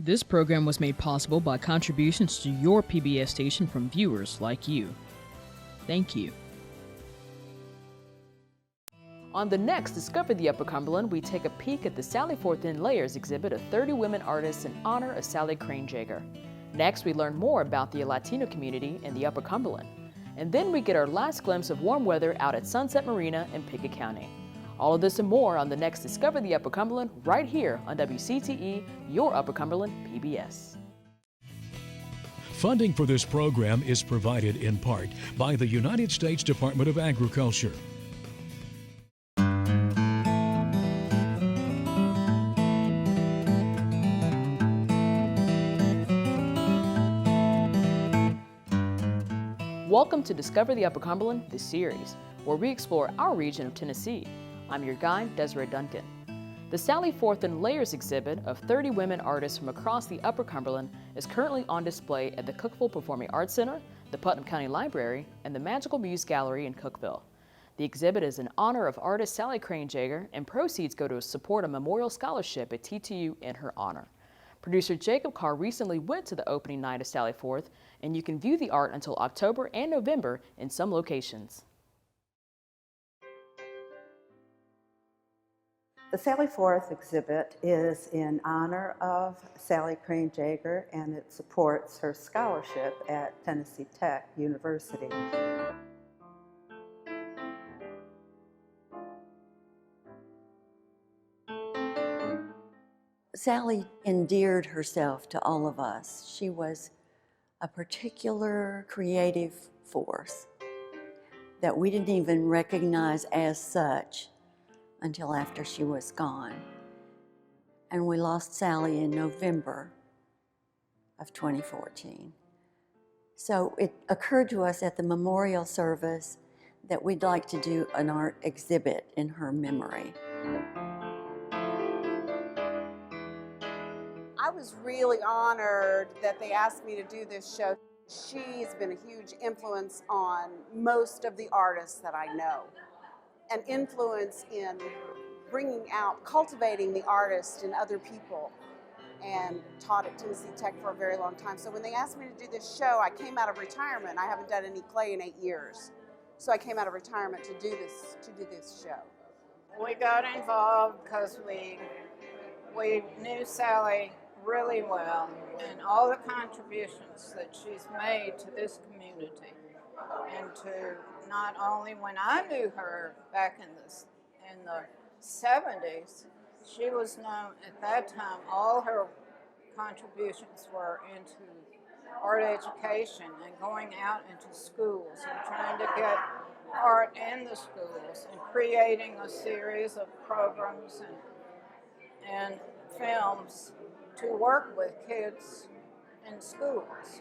This program was made possible by contributions to your PBS station from viewers like you. Thank you. On the next Discover the Upper Cumberland, we take a peek at the Sally Forth in Layers exhibit of 30 women artists in honor of Sally Crain Jager. Next, we learn more about the Latino community in the Upper Cumberland. And then we get our last glimpse of warm weather out at Sunset Marina in Pickett County. All of this and more on the next Discover the Upper Cumberland right here on WCTE, your Upper Cumberland PBS. Funding for this program is provided in part by the United States Department of Agriculture. Welcome to Discover the Upper Cumberland, the series, where we explore our region of Tennessee. I'm your guide, Desiree Duncan. The Sally Forth in Layers exhibit of 30 women artists from across the Upper Cumberland is currently on display at the Cookeville Performing Arts Center, the Putnam County Library, and the Magical Muse Gallery in Cookeville. The exhibit is in honor of artist Sally Crain Jager, and proceeds go to support a memorial scholarship at TTU in her honor. Producer Jacob Carr recently went to the opening night of Sally Forth, and you can view the art until October and November in some locations. The Sally Forth exhibit is in honor of Sally Crain Jager, and it supports her scholarship at Tennessee Tech University. Sally endeared herself to all of us. She was a particular creative force that we didn't even recognize as such until after she was gone. And we lost Sally in November of 2014. So it occurred to us at the memorial service that we'd like to do an art exhibit in her memory. I was really honored that they asked me to do this show. She's been a huge influence on most of the artists that I know. An influence in bringing out, cultivating the artist in other people, and taught at Tennessee Tech for a very long time. So when they asked me to do this show, I came out of retirement. I haven't done any clay in 8 years. So I came out of retirement to do this show. We got involved because we knew Sally really well, and all the contributions that she's made to this community, and to not only when I knew her back in the 70s, she was known at that time, all her contributions were into art education and going out into schools and trying to get art in the schools and creating a series of programs and films to work with kids in schools.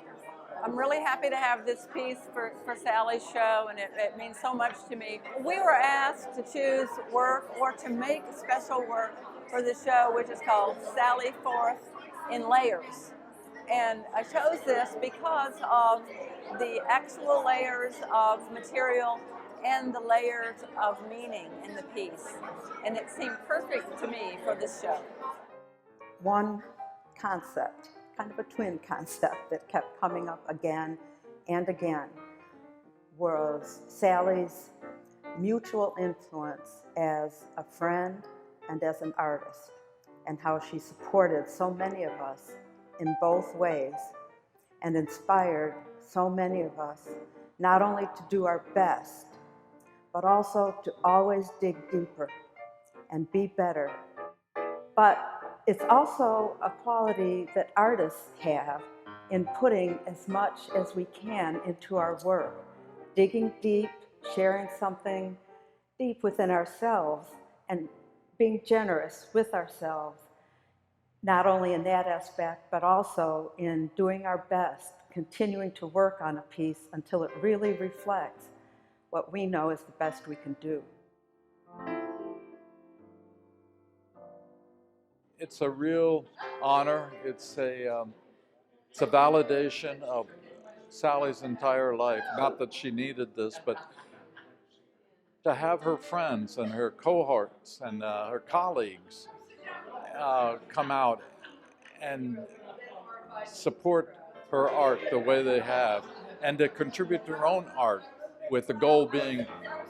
I'm really happy to have this piece for Sally's show, and it means so much to me. We were asked to choose work or to make special work for the show, which is called Sally Forth in Layers. And I chose this because of the actual layers of material and the layers of meaning in the piece. And it seemed perfect to me for this show. One concept, kind of a twin concept that kept coming up again and again, was Sally's mutual influence as a friend and as an artist, and how she supported so many of us in both ways and inspired so many of us not only to do our best, but also to always dig deeper and be better. But it's also a quality that artists have in putting as much as we can into our work, digging deep, sharing something deep within ourselves, and being generous with ourselves, not only in that aspect, but also in doing our best, continuing to work on a piece until it really reflects what we know is the best we can do. It's a real honor. It's a validation of Sally's entire life. Not that she needed this, but to have her friends and her cohorts and her colleagues come out and support her art the way they have, and to contribute their own art, with the goal being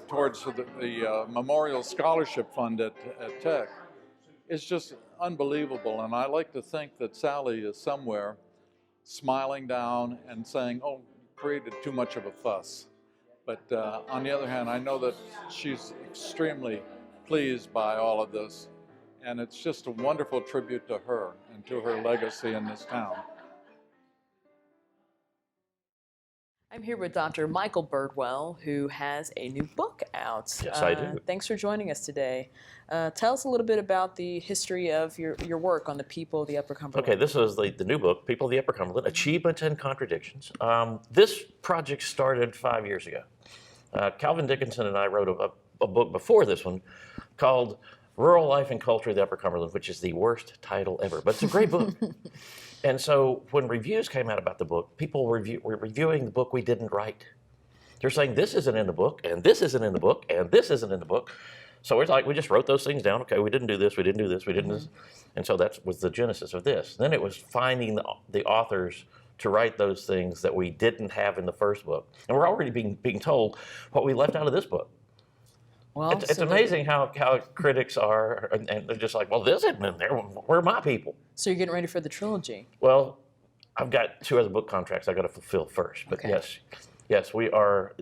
towards the Memorial Scholarship Fund at Tech, is just unbelievable. And I like to think that Sally is somewhere smiling down and saying, oh, created too much of a fuss. But on the other hand, I know that she's extremely pleased by all of this, and it's just a wonderful tribute to her and to her legacy in this town. I'm here with Dr. Michael Birdwell, who has a new book out. Yes, I do. Thanks for joining us today. Tell us a little bit about the history of your work on the people of the Upper Cumberland. Okay, this is the new book, People of the Upper Cumberland, Achievements and Contradictions. This project started 5 years ago. Calvin Dickinson and I wrote a book before this one called Rural Life and Culture of the Upper Cumberland, which is the worst title ever, but it's a great book. And so when reviews came out about the book, people were reviewing the book we didn't write. They're saying, this isn't in the book, and this isn't in the book, and this isn't in the book. So it's like, we just wrote those things down. Okay, we didn't do this, we didn't do this, we didn't do this. And so that was the genesis of this. Then it was finding the authors to write those things that we didn't have in the first book. And we're already being told what we left out of this book. Well, it's amazing how critics are, and they're just like, well, this isn't in there. Where are my people? So you're getting ready for the trilogy. Well, I've got 2 other book contracts I got to fulfill first. But okay. yes, we are.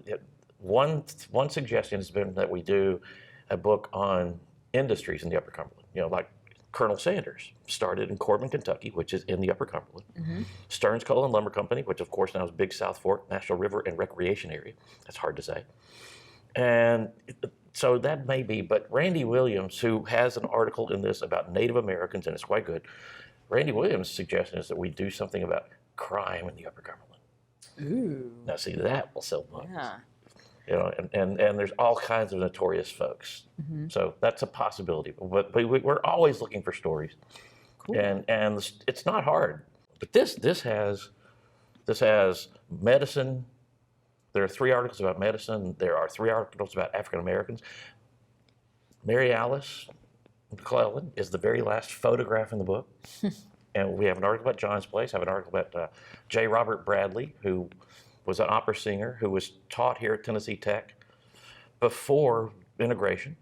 One suggestion has been that we do a book on industries in the Upper Cumberland. You know, like Colonel Sanders started in Corbin, Kentucky, which is in the Upper Cumberland. Mm-hmm. Stearns Coal and Lumber Company, which of course now is Big South Fork National River and Recreation Area. That's hard to say. And so that may be, but Randy Williams, who has an article in this about Native Americans, and it's quite good, Randy Williams' suggestion is that we do something about crime in the Upper Cumberland. Ooh. Now see, that will sell books. Yeah. You know, and there's all kinds of notorious folks. Mm-hmm. So that's a possibility. But we're always looking for stories. Cool. And it's not hard. But this has medicine. There are 3 articles about medicine. There are 3 articles about African Americans. Mary Alice McClellan is the very last photograph in the book. And we have an article about John's Place. I have an article about J. Robert Bradley, who was an opera singer who was taught here at Tennessee Tech before integration.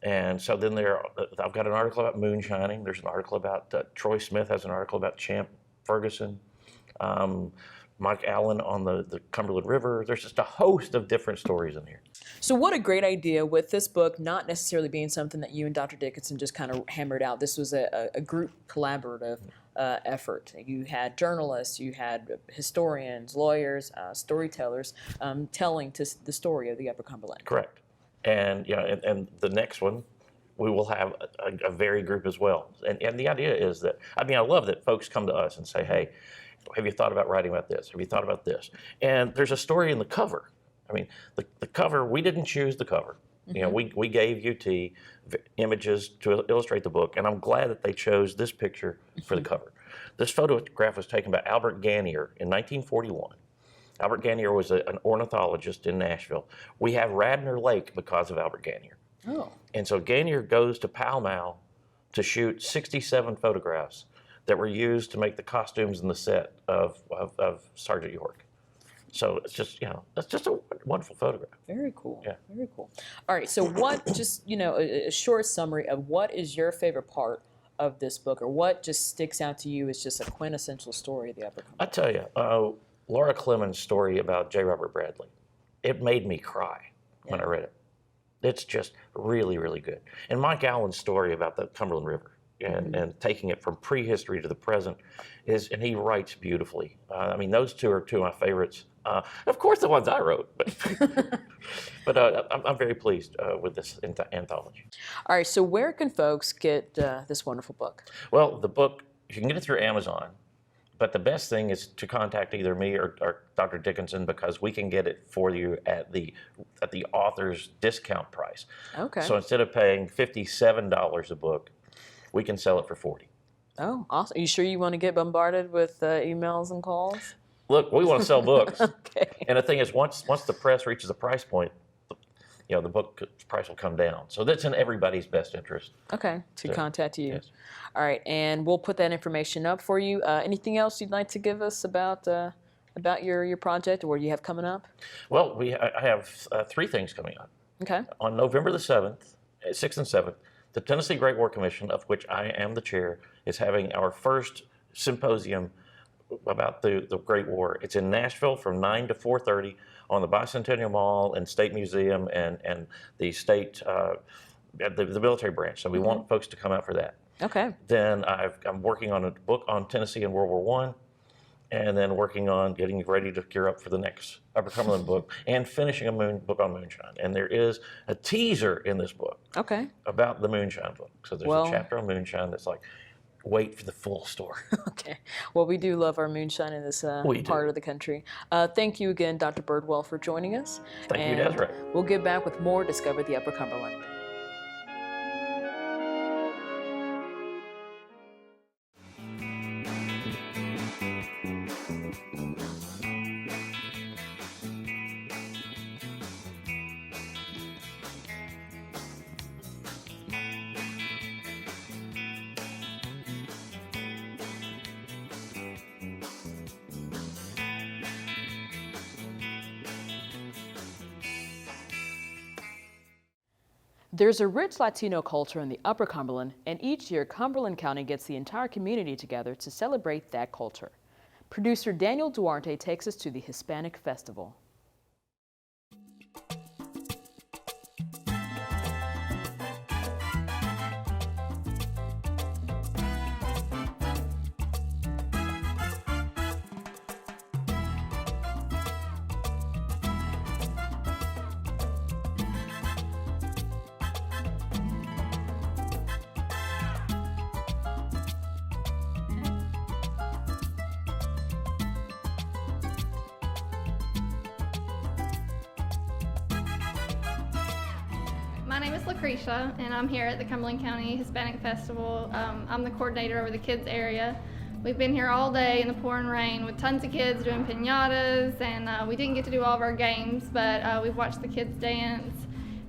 And so then I've got an article about moonshining. There's an article about, Troy Smith has an article about Champ Ferguson. Mike Allen on the Cumberland River. There's just a host of different stories in here. So what a great idea with this book not necessarily being something that you and Dr. Dickinson just kind of hammered out. This was a group collaborative effort. You had journalists, you had historians, lawyers, storytellers telling the story of the Upper Cumberland. Correct. And and the next one, we will have a varied group as well. And the idea is that, I love that folks come to us and say, hey, have you thought about writing about this? Have you thought about this? And there's a story in the cover. The cover, we didn't choose the cover. Mm-hmm. You know, we gave UT images to illustrate the book, and I'm glad that they chose this picture for the cover. This photograph was taken by Albert Ganier in 1941. Albert Ganier was an ornithologist in Nashville. We have Radnor Lake because of Albert Ganier. Oh. And so Ganier goes to Pall Mall to shoot 67 photographs that were used to make the costumes in the set of Sergeant York. So it's just, that's just a wonderful photograph. Very cool. Yeah. Very cool. All right. So what, just, a short summary of what is your favorite part of this book, or what just sticks out to you as just a quintessential story of the Upper Cumberland? I tell you, Laura Clemens' story about J. Robert Bradley, it made me cry when I read it. It's just really, really good. And Mike Allen's story about the Cumberland River, and taking it from prehistory to the present, and he writes beautifully. Those 2 are 2 of my favorites. Of course, the ones I wrote, but I'm very pleased with this anthology. All right, so where can folks get this wonderful book? Well, the book, you can get it through Amazon, but the best thing is to contact either me or Dr. Dickinson, because we can get it for you at the author's discount price. Okay. So instead of paying $57 a book, we can sell it for $40. Oh, awesome. Are you sure you want to get bombarded with emails and calls? Look, we want to sell books. Okay. And the thing is, once the press reaches a price point, the book price will come down. So that's in everybody's best interest. Okay, to contact you. Yes. All right, and we'll put that information up for you. Anything else you'd like to give us about your project or what you have coming up? Well, I have 3 things coming up. Okay. On November the 6th and 7th, the Tennessee Great War Commission, of which I am the chair, is having our first symposium about the Great War. It's in Nashville from 9 to 4:30 on the Bicentennial Mall and State Museum and the state, the military branch. So we want folks to come out for that. Okay. Then I'm working on a book on Tennessee and World War I, and then working on getting ready to gear up for the next Upper Cumberland book and finishing a book on moonshine. And there is a teaser in this book about the moonshine book. So there's a chapter on moonshine that's like, wait for the full story. Okay. Well, we do love our moonshine in this part of the country. Thank you again, Dr. Birdwell, for joining us. Thank you, Desiree. We'll get back with more Discover the Upper Cumberland. There's a rich Latino culture in the Upper Cumberland, and each year Cumberland County gets the entire community together to celebrate that culture. Producer Daniel Duarte takes us to the Hispanic Festival. My name is Lucretia, and I'm here at the Cumberland County Hispanic Festival. I'm the coordinator over the kids area. We've been here all day in the pouring rain with tons of kids doing piñatas, and we didn't get to do all of our games, but we've watched the kids dance,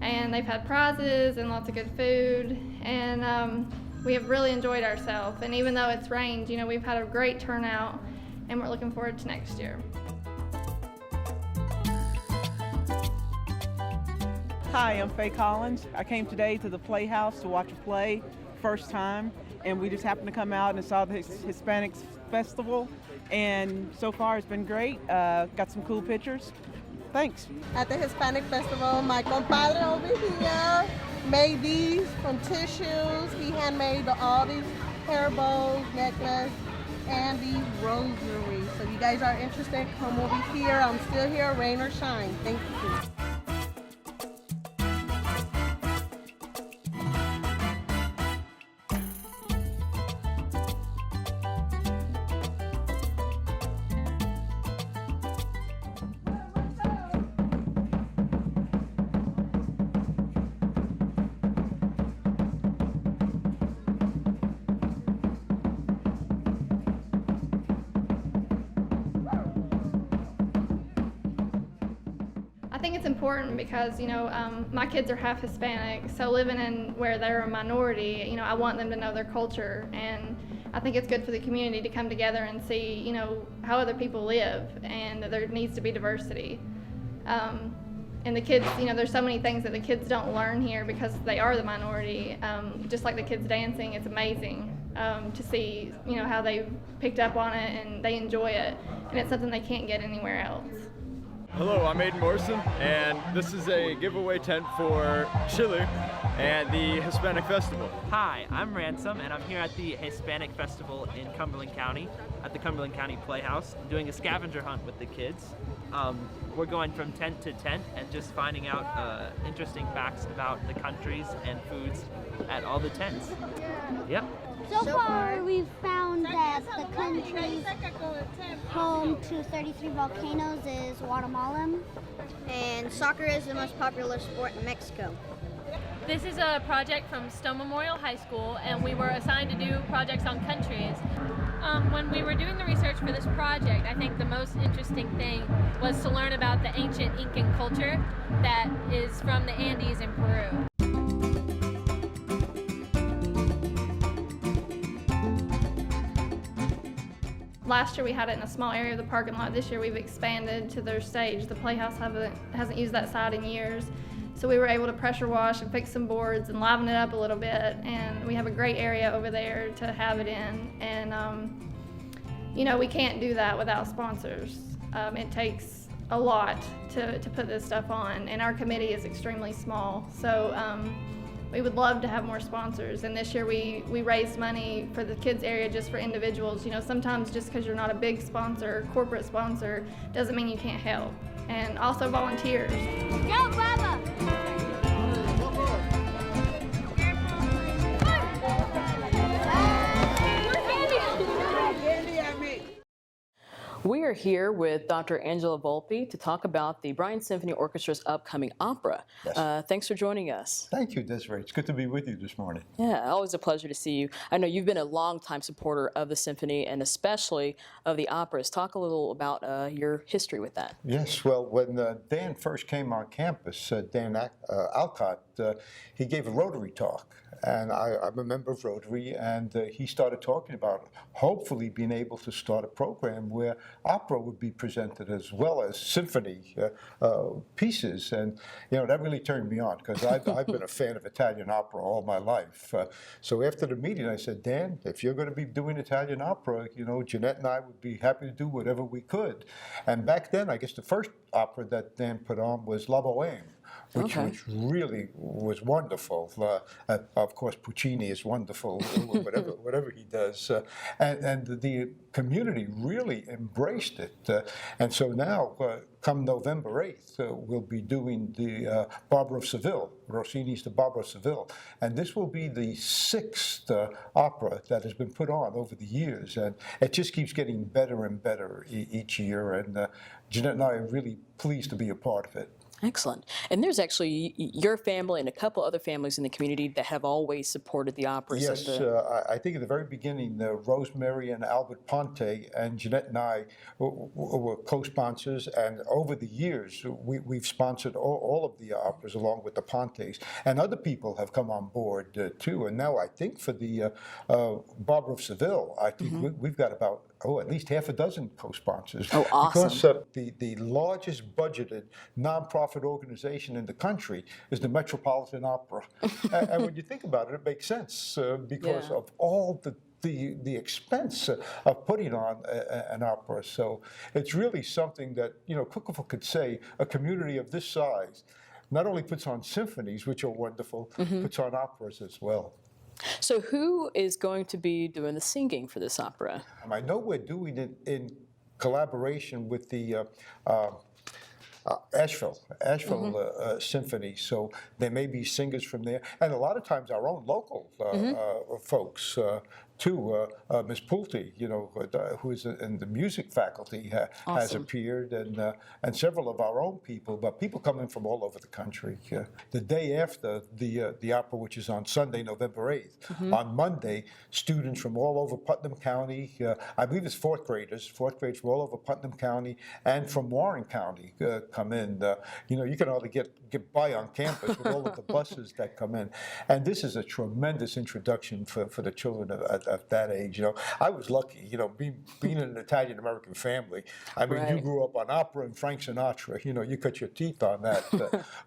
and they've had prizes and lots of good food, and we have really enjoyed ourselves. And even though it's rained, we've had a great turnout, and we're looking forward to next year. Hi, I'm Faye Collins. I came today to the Playhouse to watch a play, first time, and we just happened to come out and saw the Hispanic Festival, and so far it's been great. Got some cool pictures. Thanks. At the Hispanic Festival, my compadre over here made these from tissues. He handmade all these hair bows, necklace, and these rosary. So if you guys are interested, come over here. I'm still here, rain or shine. Thank you. I think it's important because, my kids are half Hispanic, so living in where they're a minority, I want them to know their culture, and I think it's good for the community to come together and see, how other people live, and that there needs to be diversity. And the kids, there's so many things that the kids don't learn here because they are the minority. Just like the kids dancing, it's amazing to see, how they picked up on it and they enjoy it, and it's something they can't get anywhere else. Hello, I'm Aiden Morrison, and this is a giveaway tent for Chile and the Hispanic Festival. Hi, I'm Ransom, and I'm here at the Hispanic Festival in Cumberland County, at the Cumberland County Playhouse, doing a scavenger hunt with the kids. We're going from tent to tent and just finding out interesting facts about the countries and foods at all the tents. Yep. So far, we've found that the country home to 33 volcanoes is Guatemala. And soccer is the most popular sport in Mexico. This is a project from Stone Memorial High School, and we were assigned to do projects on countries. When we were doing the research for this project, I think the most interesting thing was to learn about the ancient Incan culture that is from the Andes in Peru. Last year we had it in a small area of the parking lot. This year we've expanded to their stage. The Playhouse hasn't used that side in years. So we were able to pressure wash and fix some boards and liven it up a little bit. And we have a great area over there to have it in. And, you know, we can't do that without sponsors. It takes a lot to put this stuff on. And our committee is extremely small. So we would love to have more sponsors. And this year we raised money for the kids area just for individuals. You know, sometimes just because you're not a big sponsor, corporate sponsor, doesn't mean you can't help. And also volunteers. Go, Baba! We are here with Dr. Angela Volpe to talk about the Bryan Symphony Orchestra's upcoming opera. Yes. Thanks for joining us. Thank you, Desiree. It's good to be with you this morning. Yeah, always a pleasure to see you. I know you've been a longtime supporter of the symphony and especially of the operas. Talk a little about your history with that. Yes, well, when Dan first came on campus, Dan Alcott, he gave a Rotary talk. And I'm a member of Rotary, and he started talking about hopefully being able to start a program where opera would be presented as well as symphony pieces. And, you know, that really turned me on because I've been a fan of Italian opera all my life. So after the meeting, I said, Dan, if you're going to be doing Italian opera, you know, Jeanette and I would be happy to do whatever we could. And back then, I guess the first opera that Dan put on was La Bohème. Which really was wonderful. Of course, Puccini is wonderful, whatever he does. And the community really embraced it. And so now, come November 8th, we'll be doing the Barber of Seville, Rossini's The Barber of Seville. And this will be the 6th opera that has been put on over the years. And it just keeps getting better and better each year. And Jeanette and I are really pleased to be a part of it. Excellent. And there's actually your family and a couple other families in the community that have always supported the operas. Yes, I think at the very beginning, Rosemary and Albert Ponte and Jeanette and I were co-sponsors, and over the years, we've sponsored all of the operas along with the Pontes, and other people have come on board too. And now I think for the Barber of Seville, I think we've got about at least half a dozen co-sponsors. Oh, awesome. Because the largest budgeted nonprofit organization in the country is the Metropolitan Opera. And when you think about it, it makes sense because of all the expense of putting on an opera. So it's really something that, you know, Cookeville could say a community of this size not only puts on symphonies, which are wonderful, puts on operas as well. So who is going to be doing the singing for this opera? I know we're doing it in collaboration with the Asheville Symphony, so there may be singers from there, and a lot of times our own local folks too. Ms. Pulte, you know, who is in the music faculty, has appeared, and several of our own people, but people coming from all over the country. The day after the opera, which is on Sunday, November 8th, on Monday, students from all over Putnam County, I believe it's fourth graders from all over Putnam County and from Warren County come in. You know, you can hardly get by on campus with all of the buses that come in. And this is a tremendous introduction for the children of that age. You know, I was lucky, you know, being in an Italian-American family. I mean, you grew up on opera and Frank Sinatra. You know, you cut your teeth on that.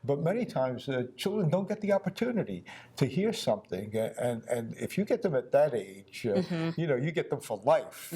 But many times, children don't get the opportunity to hear something. And if you get them at that age, you know, you get them for life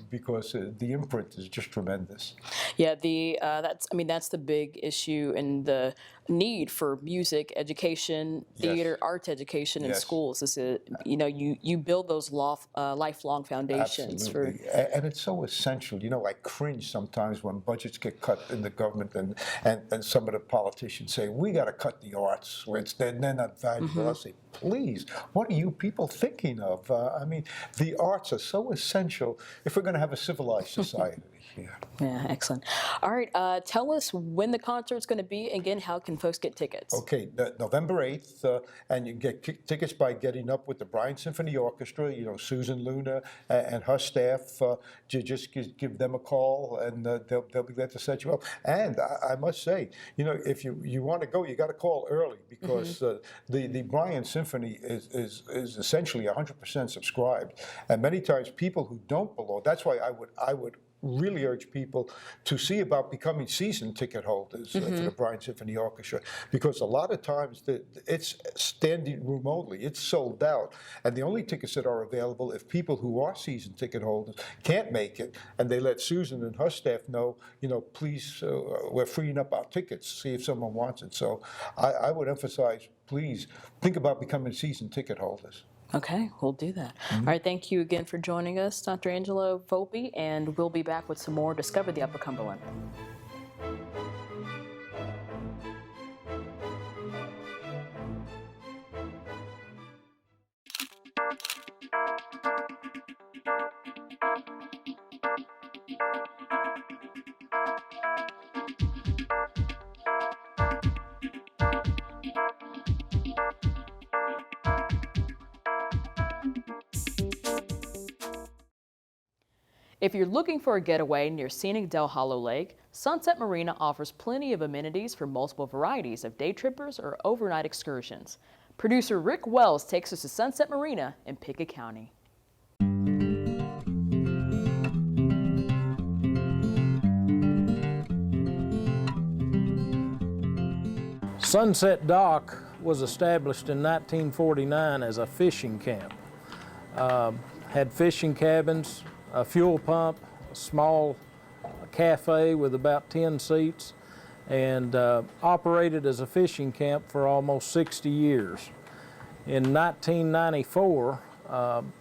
because the imprint is just tremendous. Yeah, that's the big issue and the need for music education, theater, arts education in schools. Is you know, you build those lifelong foundations. Absolutely. And it's so essential. You know, I cringe sometimes when budgets get cut in the government and some of the politicians say, we got to cut the arts, where they're not valuable. I say, please, what are you people thinking of? I mean, the arts are so essential if we're going to have a civilized society. Yeah, excellent. All right, tell us when the concert's going to be. Again, how can folks get tickets? Okay, November 8th, and you can get tickets by getting up with the Bryan Symphony Orchestra, you know, Susan Luna and her staff, just give them a call, and they'll be glad to set you up. And I must say, if you want to go, you got to call early, because the Bryan Symphony is essentially 100% subscribed, and many times people who don't belong. That's why I would really urge people to see about becoming season ticket holders for the Bryan Symphony Orchestra, because a lot of times it's standing room only. It's sold out, and the only tickets that are available, if people who are season ticket holders can't make it, and they let Susan and her staff know, please, we're freeing up our tickets, see if someone wants it. So I would emphasize, please think about becoming season ticket holders. Okay, we'll do that. All right, thank you again for joining us, Dr. Angelo Volpe, and we'll be back with some more Discover the Upper Cumberland. If you're looking for a getaway near scenic Del Hollow Lake, Sunset Marina offers plenty of amenities for multiple varieties of day trippers or overnight excursions. Producer Rick Wells takes us to Sunset Marina in Pickett County. Sunset Dock was established in 1949 as a fishing camp. Had fishing cabins, a fuel pump, a small cafe with about 10 seats, and operated as a fishing camp for almost 60 years. In 1994,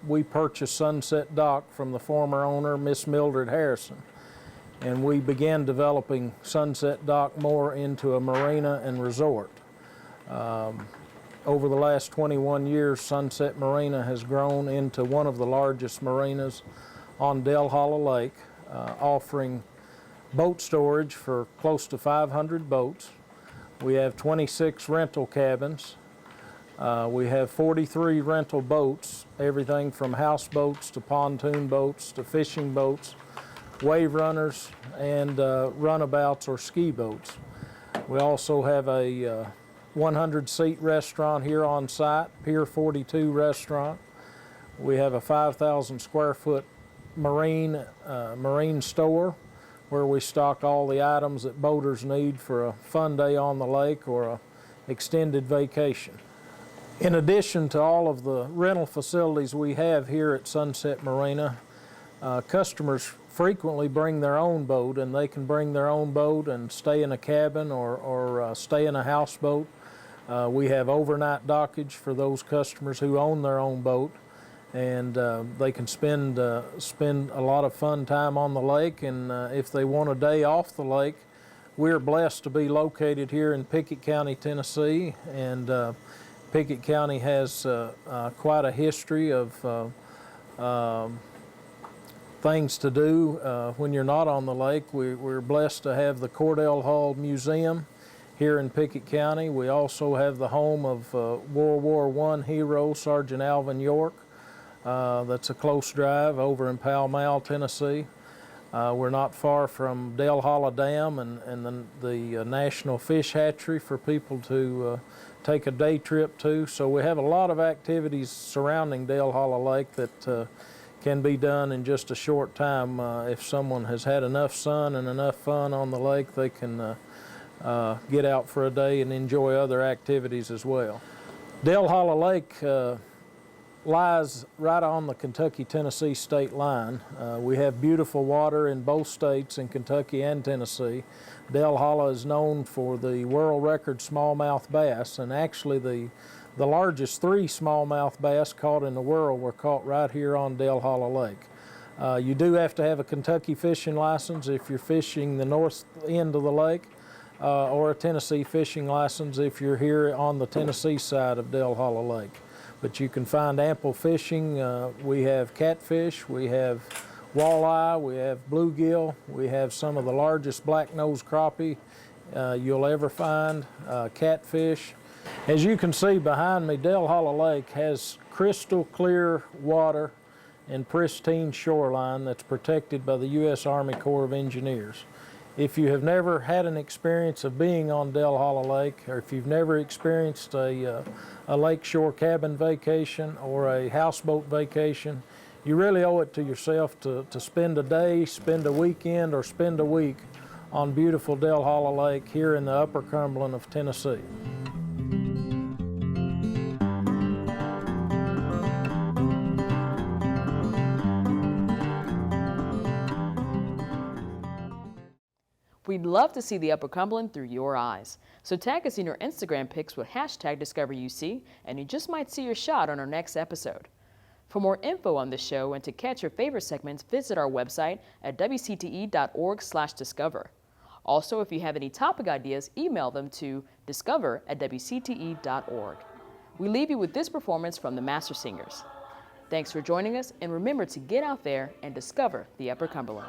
we purchased Sunset Dock from the former owner, Miss Mildred Harrison, and we began developing Sunset Dock more into a marina and resort. Over the last 21 years, Sunset Marina has grown into one of the largest marinas on Del Hollow Lake, offering boat storage for close to 500 boats. We have 26 rental cabins. We have 43 rental boats, everything from houseboats to pontoon boats to fishing boats, wave runners, and runabouts or ski boats. We also have a 100-seat restaurant here on site, Pier 42 restaurant. We have a 5,000 square foot marine store where we stock all the items that boaters need for a fun day on the lake or an extended vacation. In addition to all of the rental facilities we have here at Sunset Marina, customers frequently bring their own boat, and they can bring their own boat and stay in a cabin or stay in a houseboat. We have overnight dockage for those customers who own their own boat, and they can spend a lot of fun time on the lake. And if they want a day off the lake, we're blessed to be located here in Pickett County, Tennessee, and Pickett County has quite a history of things to do when you're not on the lake. We're blessed to have the Cordell Hall Museum here in Pickett County. We also have the home of World War I hero Sergeant Alvin York. That's a close drive over in Pall Mall, Tennessee. We're not far from Del Hollow Dam and the National Fish Hatchery for people to take a day trip to. So we have a lot of activities surrounding Del Hollow Lake that can be done in just a short time. If someone has had enough sun and enough fun on the lake, they can get out for a day and enjoy other activities as well. Del Hollow Lake lies right on the Kentucky-Tennessee state line. We have beautiful water in both states, in Kentucky and Tennessee. Del Hollow is known for the world record smallmouth bass, and actually the largest 3 smallmouth bass caught in the world were caught right here on Del Hollow Lake. You do have to have a Kentucky fishing license if you're fishing the north end of the lake, or a Tennessee fishing license if you're here on the Tennessee side of Del Hollow Lake. But you can find ample fishing. We have catfish, we have walleye, we have bluegill, we have some of the largest black-nosed crappie you'll ever find, catfish. As you can see behind me, Del Hollow Lake has crystal clear water and pristine shoreline that's protected by the U.S. Army Corps of Engineers. If you have never had an experience of being on Del Hollow Lake, or if you've never experienced a lakeshore cabin vacation or a houseboat vacation, you really owe it to yourself to spend a day, spend a weekend, or spend a week on beautiful Del Hollow Lake here in the Upper Cumberland of Tennessee. We'd love to see the Upper Cumberland through your eyes. So tag us in your Instagram pics with #DiscoverUC, and you just might see your shot on our next episode. For more info on the show and to catch your favorite segments, visit our website at wcte.org/discover. Also, if you have any topic ideas, email them to discover@wcte.org. We leave you with this performance from the Master Singers. Thanks for joining us, and remember to get out there and discover the Upper Cumberland.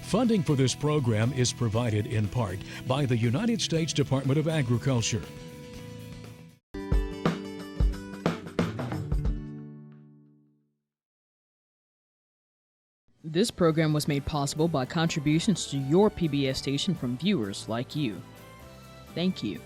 Funding for this program is provided in part by the United States Department of Agriculture. This program was made possible by contributions to your PBS station from viewers like you. Thank you.